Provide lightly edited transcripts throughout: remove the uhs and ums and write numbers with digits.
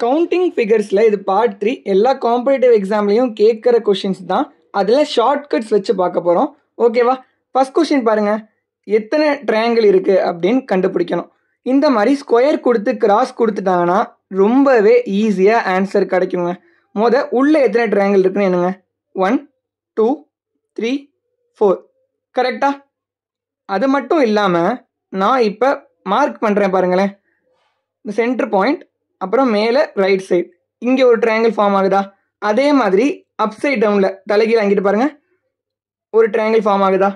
Counting ஃபிகர்ஸில் இது part 3 எல்லா competitive எக்ஸாம்லேயும் கேட்குற கொஷின்ஸ் தான். அதில் ஷார்ட்கட்ஸ் வச்சு பார்க்க போகிறோம். ஓகேவா? ஃபர்ஸ்ட் கொஷின் பாருங்கள், எத்தனை ட்ரையாங்கிள் இருக்குது அப்படின்னு கண்டுபிடிக்கணும். இந்த மாதிரி ஸ்கொயர் கொடுத்து கிராஸ் கொடுத்துட்டாங்கன்னா ரொம்பவே ஈஸியாக ஆன்சர் கிடைக்குங்க. உள்ளே எத்தனை ட்ரையாங்கிள் இருக்குன்னு என்னங்க? 1 2 3 4 கரெக்டா? அது மட்டும் இல்லாமல் நான் இப்போ மார்க் பண்ணுறேன் பாருங்களேன். இந்த சென்டர் பாயிண்ட், அப்புறம் மேலே ரைட் சைடு இங்கே ஒரு ட்ரையாங்கிள் ஃபார்ம் ஆகுதா? அதே மாதிரி அப் சைட் டவுனில் தலைகீழ் அங்கிட்டு பாருங்கள், ஒரு ட்ரையாங்கிள் ஃபார்ம் ஆகுதா?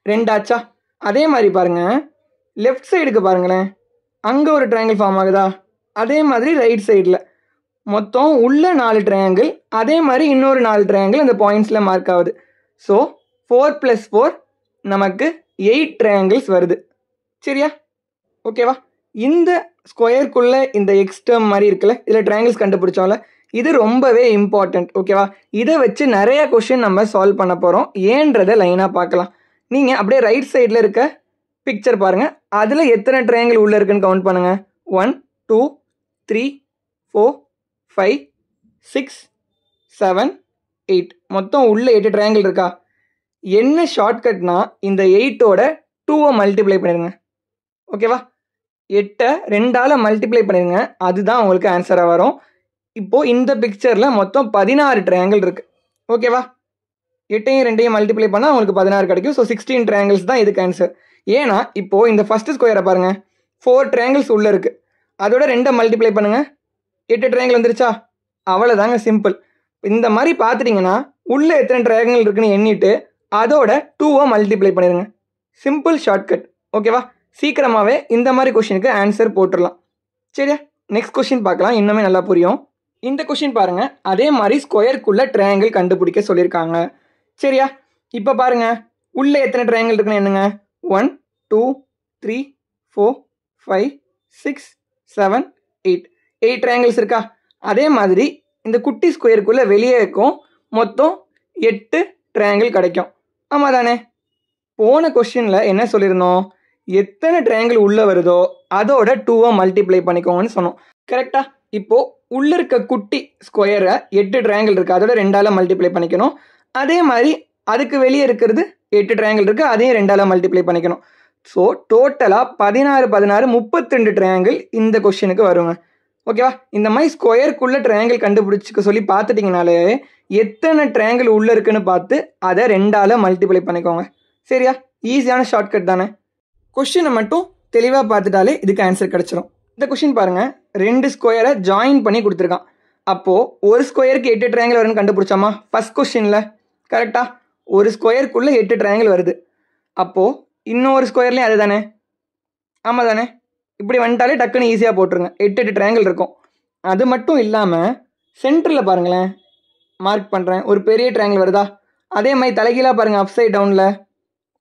2 ஆச்சா? அதே மாதிரி பாருங்கள், லெஃப்ட் சைடுக்கு பாருங்களேன், அங்கே ஒரு ட்ரையாங்கிள் ஃபார்ம் ஆகுதா? அதே மாதிரி ரைட் சைடில் மொத்தம் உள்ள 4 ட்ரையாங்கிள், அதே மாதிரி இன்னொரு 4 ட்ரையாங்கிள் அந்த பாயிண்ட்ஸில் மார்க் ஆகுது. ஸோ 4 + 4 நமக்கு 8 ட்ரையாங்கிள்ஸ் வருது. சரியா? ஓகேவா? இந்த ஸ்கொயருக்குள்ளே இந்த எக்ஸ் டேர்ம் மாதிரி இருக்குல்ல, இதில் ட்ரையாங்கிள்ஸ் கண்டுபிடிச்சோம்ல, இது ரொம்பவே இம்பார்ட்டண்ட். ஓகேவா? இதை வச்சு நிறைய கொஷின் நம்ம சால்வ் பண்ண போகிறோம். ஏன்றதை லைனாக பார்க்கலாம். நீங்கள் அப்படியே ரைட் சைடில் இருக்க பிக்சர் பாருங்கள், அதில் எத்தனை ட்ரையாங்கிள் உள்ளே இருக்குன்னு கவுண்ட் பண்ணுங்கள். 1 2 3 4 5 6 7 8 மொத்தம் உள்ள 8 ட்ரையாங்கிள் இருக்கா? என்ன ஷார்ட்கட்னா இந்த 8ஓட 2 மல்டிப்ளை பண்ணிடுங்க. ஓகேவா? 8 2ஆல் மல்டிப்ளை பண்ணிடுங்க, அதுதான் உங்களுக்கு ஆன்சராக வரும். இப்போது இந்த பிக்சரில் மொத்தம் 16 ட்ரையாங்கிள் இருக்குது. ஓகேவா? 8ஐயும் 2ஐயும் மல்டிப்ளை பண்ணால் உங்களுக்கு 16 கிடைக்கும். ஸோ 16 ட்ரையாங்கிள்ஸ் தான் இதுக்கு ஆன்சர். ஏன்னா இப்போது இந்த ஃபஸ்ட்டு ஸ்கொயரை பாருங்கள், 4 ட்ரையாங்கிள்ஸ் உள்ளே இருக்குது, அதோட 2 மல்டிப்ளை பண்ணுங்கள், 8 ட்ரையாங்கிள் வந்துருச்சா? அவ்வளோதாங்க, சிம்பிள். இந்த மாதிரி பார்த்துட்டிங்கன்னா உள்ளே எத்தனை ட்ரையாங்கிள் இருக்குன்னு எண்ணிட்டு அதோட 2 மல்டிப்ளை பண்ணிடுங்க. Simple shortcut. ஓகேவா? சீக்கிரமாகவே இந்த மாதிரி கொஷினுக்கு ஆன்சர் போட்டுடலாம். சரியா? நெக்ஸ்ட் கொஷின் பார்க்கலாம், இன்னுமே நல்லா புரியும். இந்த கொஷின் பாருங்கள், அதே மாதிரி ஸ்கொயருக்குள்ளே ட்ரையாங்கிள் கண்டுபிடிக்க சொல்லியிருக்காங்க. சரியா? இப்போ பாருங்கள், உள்ளே எத்தனை ட்ரையாங்கிள் இருக்குன்னு என்னங்க? 1 2 3 4 5 6 7 8 ட்ரையாங்கிள்ஸ் இருக்கா? அதே மாதிரி இந்த குட்டி ஸ்கொயருக்குள்ளே வெளியே இருக்கும் மொத்தம் 8 ட்ரையாங்கிள் கிடைக்கும். ஆமாம் தானே? போன கொஷினில் என்ன சொல்லியிருந்தோம்? எத்தனை ட்ரையாங்கிள் உள்ளே வருதோ அதோட 2 மல்டிப்ளை பண்ணிக்கோங்கன்னு சொன்னோம். கரெக்டாக? இப்போது உள்ளே இருக்க குட்டி ஸ்கொயரை 8 ட்ரையாங்கிள் இருக்குது, அதோட 2ஆல் மல்டிப்ளை பண்ணிக்கணும். அதே மாதிரி அதுக்கு வெளியே இருக்கிறது 8 ட்ரையாங்கிள் இருக்குது, அதையும் 2ஆல் மல்டிப்ளை பண்ணிக்கணும். ஸோ டோட்டலாக 16 16 32 ட்ரையாங்கிள் இந்த கொஷினுக்கு வருங்க. ஓகேவா? இந்த மாதிரி ஸ்கொயருக்குள்ளே ட்ரையாங்கிள் கண்டுபிடிச்சிக்க சொல்லி பார்த்துட்டிங்கனாலே எத்தனை ட்ரையாங்கிள் உள்ளே இருக்குன்னு பார்த்து அதை 2ஆல் மல்டிப்ளை பண்ணிக்கோங்க. சரியா? ஈஸியான ஷார்ட்கட் தானே. கொஷினை மட்டும் தெளிவாக பார்த்துட்டாலே இதுக்கு ஆன்சர் கிடச்சிரும். இந்த கொஷின் பாருங்கள், 2 ஸ்கொயரை ஜாயின் பண்ணி கொடுத்துருக்கான். அப்போது ஒரு ஸ்கொயருக்கு 8 ட்ரையாங்கிள் வரும்னு கண்டுபிடிச்சாமா ஃபஸ்ட் கொஷினில்? கரெக்டாக? ஒரு ஸ்கொயருக்குள்ளே 8 ட்ரையாங்கிள் வருது. அப்போது இன்னொரு ஸ்கொயர்லேயும் அது தானே? ஆமாம் தானே? இப்படி வந்துட்டாலே டக்குன்னு ஈஸியாக போட்டுருங்க. 8 ட்ரையாங்கிள் இருக்கும். அது மட்டும் இல்லாமல் சென்டரில் பாருங்களேன், மார்க் பண்ணுறேன், ஒரு பெரிய ட்ரையாங்கிள் வருதா? அதே மாதிரி தலைகீழாக பாருங்கள், அப் சைட் டவுனில்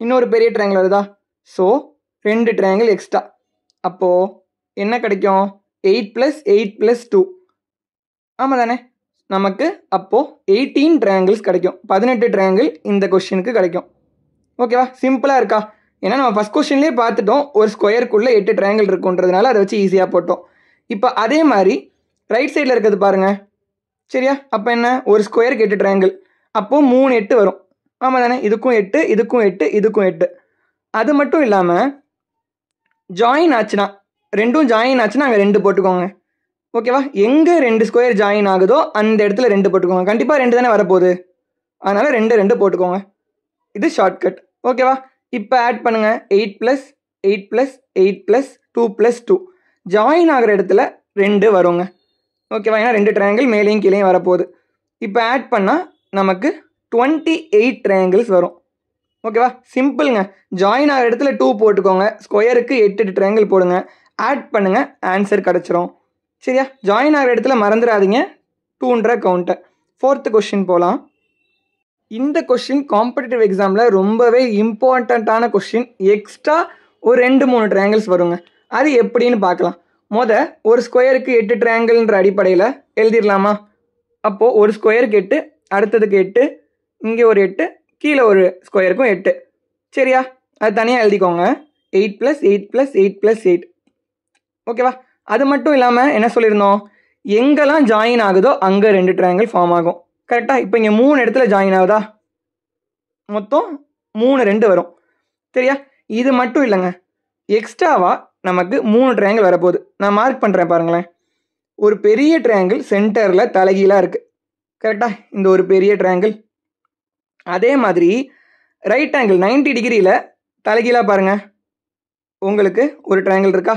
இன்னொரு பெரிய ட்ரையாங்கிள் வருதா? So 2 triangle extra. அப்போது என்ன கிடைக்கும்? 8 + 8 + 2. ஆமாம் தானே? நமக்கு அப்போது 18 ட்ரையாங்கிள்ஸ் கிடைக்கும். 18 ட்ரையாங்கிள் இந்த கொஷினுக்கு கிடைக்கும். ஓகேவா? சிம்பிளாக இருக்கா? ஏன்னா நம்ம ஃபஸ்ட் கொஷின்லேயே பார்த்துட்டோம், ஒரு ஸ்கொயருக்குள்ளே 8 ட்ரையாங்கிள் இருக்குன்றதுனால அதை வச்சு ஈஸியாக போட்டோம். இப்போ அதே மாதிரி ரைட் சைடில் இருக்கிறது பாருங்கள். சரியா? அப்போ என்ன? ஒரு ஸ்கொயருக்கு 8 ட்ரையாங்கிள், அப்போது 3 8 வரும். ஆமாம் தானே? இதுக்கும் 8 இதுக்கும் 8 இதுக்கும் 8. அது மட்டும் இல்லாமல் ஜாயின் ஆச்சுன்னா, ரெண்டும் ஜாயின் ஆச்சுன்னா அங்கே 2 போட்டுக்கோங்க. ஓகேவா? எங்கே 2 ஸ்கொயர் ஜாயின் ஆகுதோ அந்த இடத்துல 2 போட்டுக்கோங்க. கண்டிப்பாக 2 தானே வரப்போகுது, அதனால் 2 போட்டுக்கோங்க. இது ஷார்ட்கட். ஓகேவா? இப்போ ஆட் பண்ணுங்கள். 8 + 8 + 8 + 2 + 2 ஜாயின் ஆகிற இடத்துல 2 வருங்க. ஓகேவா? ஏன்னா 2 ட்ரையாங்கிள் மேலேயும் கீழேயும் வரப்போகுது. இப்போ ஆட் பண்ணால் நமக்கு 28 ட்ரையாங்கிள்ஸ் வரும். ஓகேவா? சிம்பிளுங்க. ஜாயின் ஆகிற இடத்துல 2 போட்டுக்கோங்க, ஸ்கொயருக்கு 8 ட்ரையாங்கிள் போடுங்க, ஆட் பண்ணுங்கள், ஆன்சர் கிடச்சிரும். சரியா? ஜாயின் ஆகிற இடத்துல மறந்துடாதீங்க 2ன்ற கவுண்ட்டை. 4th கொஷின் போகலாம். இந்த கொஷின் காம்படிட்டிவ் எக்ஸாமில் ரொம்பவே இம்பார்ட்டண்ட்டான கொஷின். எக்ஸ்ட்ரா ஒரு 2-3 ட்ரையாங்கிள்ஸ் வருங்க. அது எப்படின்னு பார்க்கலாம். ஒரு ஸ்கொயருக்கு 8 ட்ரையாங்கிள்ன்ற அடிப்படையில் எழுதிடலாமா? அப்போது ஒரு ஸ்கொயருக்கு 8, அடுத்ததுக்கு 8, இங்கே ஒரு 8, கீழே ஒரு ஸ்கொயருக்கும் 8. சரியா? அது தனியாக எழுதிக்கோங்க. 8 + 8 + 8 + 8. ஓகேவா? அது மட்டும் இல்லாமல் என்ன சொல்லியிருந்தோம்? எங்கெல்லாம் ஜாயின் ஆகுதோ அங்கே 2 ட்ரையாங்கிள் ஃபார்ம் ஆகும். கரெக்டாக? இப்போ இங்கே 3 இடத்துல ஜாயின் ஆகுதா? மொத்தம் 3 2 வரும். சரியா? இது மட்டும் இல்லைங்க, எக்ஸ்ட்ராவாக நமக்கு 3 ட்ரையாங்கிள் வரப்போகுது. நான் மார்க் பண்ணுறேன் பாருங்களேன். ஒரு பெரிய ட்ரையாங்கிள் சென்டரில் தலைகீழாக இருக்குது. கரெக்டாக? இந்த ஒரு பெரிய ட்ரையாங்கிள். அதே மாதிரி ரைட் ஆங்கிள் 90 டிகிரியில் தலைகீழாக பாருங்கள், உங்களுக்கு ஒரு ட்ரையாங்கிள் இருக்கா?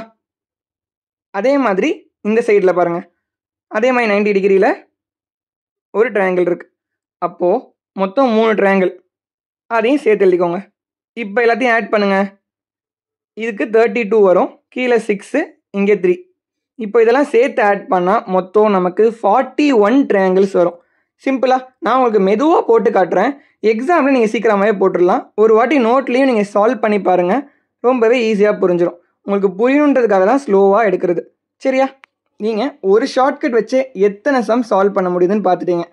அதே மாதிரி இந்த சைடில் பாருங்கள், அதே மாதிரி 90 டிகிரியில் ஒரு ட்ரையாங்கிள் இருக்குது. அப்போது மொத்தம் 3 ட்ரையாங்கிள். அதையும் சேர்த்து எழுதிக்கோங்க. இப்போ எல்லாத்தையும் ஆட் பண்ணுங்கள். இதுக்கு 32 வரும், கீழே 6, இங்கே 3. இப்போ இதெல்லாம் சேர்த்து ஆட் பண்ணால் மொத்தம் நமக்கு 41 ட்ரையாங்கிள்ஸ் வரும். சிம்பிளாக நான் உங்களுக்கு மெதுவாக போட்டு காட்டுறேன். எக்ஸாமில் நீங்கள் சீக்கிரமாகவே போட்டுடலாம். ஒரு வாட்டி நோட்லேயும் நீங்கள் சால்வ் பண்ணி பாருங்கள், ரொம்பவே ஈஸியாக புரிஞ்சிடும். உங்களுக்கு புரியணுன்றதுக்காக தான் ஸ்லோவாக எடுக்கிறது. சரியா? நீங்கள் ஒரு ஷார்ட்கட் வச்சு எத்தனை சம் சால்வ் பண்ண முடியுதுன்னு பார்த்துட்டீங்க.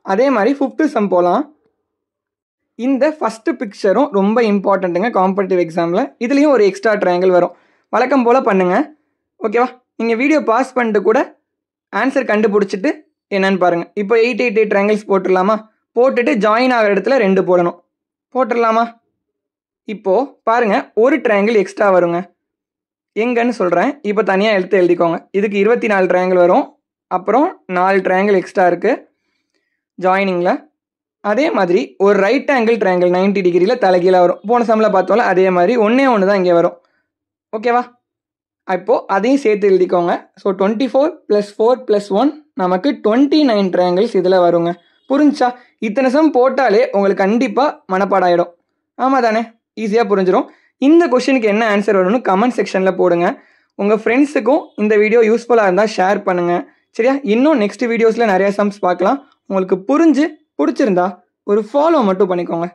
அதே மாதிரி 5th சம் போகலாம். இந்த ஃபஸ்ட்டு பிக்சரும் ரொம்ப இம்பார்ட்டண்ட்டுங்க காம்படிட்டிவ் எக்ஸாமில். இதுலேயும் ஒரு எக்ஸ்ட்ரா ட்ரையாங்கிள் வரும். வழக்கம் போல் பண்ணுங்கள். ஓகேவா? நீங்கள் வீடியோ பாஸ் பண்ணிட்டு கூட ஆன்சர் கண்டுபிடிச்சிட்டு என்னன்னு பாருங்கள். இப்போ 8 8 8 ட்ரையாங்கிள்ஸ் போட்டுடலாமா? போட்டுட்டு ஜாயின் ஆகிற இடத்துல 2 போடணும். போட்டுடலாமா? இப்போது பாருங்கள், ஒரு ட்ரையாங்கிள் எக்ஸ்ட்ரா வருங்க. எங்கன்னு சொல்கிறேன், இப்போ தனியாக எடுத்து எழுதிக்கோங்க. இதுக்கு 24 ட்ரையாங்கிள் வரும். அப்புறம் 4 ட்ரையாங்கிள் எக்ஸ்ட்ரா இருக்குது ஜாயினிங்கில். அதே மாதிரி ஒரு ரைட் ஆங்கிள் ட்ரையாங்கிள் 90 டிகிரியில் தலைகீழாக வரும். போன சம்மில் பார்த்தோம்ல, அதே மாதிரி ஒன்றே ஒன்று தான் இங்கே வரும். ஓகேவா? இப்போது அதையும் சேர்த்து எழுதிக்கோங்க. ஸோ 24 + 4 + 1 நமக்கு 29 ட்ரையாங்கிள்ஸ் இதில் வருங்க. புரிஞ்சா? இத்தனை சம் போட்டாலே உங்களுக்கு கண்டிப்பாக மனப்பாடம் ஆகிடும். ஆமாம் தானே? ஈஸியாக புரிஞ்சிடும். இந்த கொஷனுக்கு என்ன ஆன்சர் வரும்னு கமெண்ட் செக்ஷனில் போடுங்க. உங்கள் ஃப்ரெண்ட்ஸுக்கும் இந்த வீடியோ யூஸ்ஃபுல்லாக இருந்தால் ஷேர் பண்ணுங்கள். சரியா? இன்னும் நெக்ஸ்ட் வீடியோஸில் நிறைய சம்ஸ் பார்க்கலாம். உங்களுக்கு பிடிச்சிருந்தா ஒரு ஃபாலோ மட்டும் பண்ணிக்கோங்க.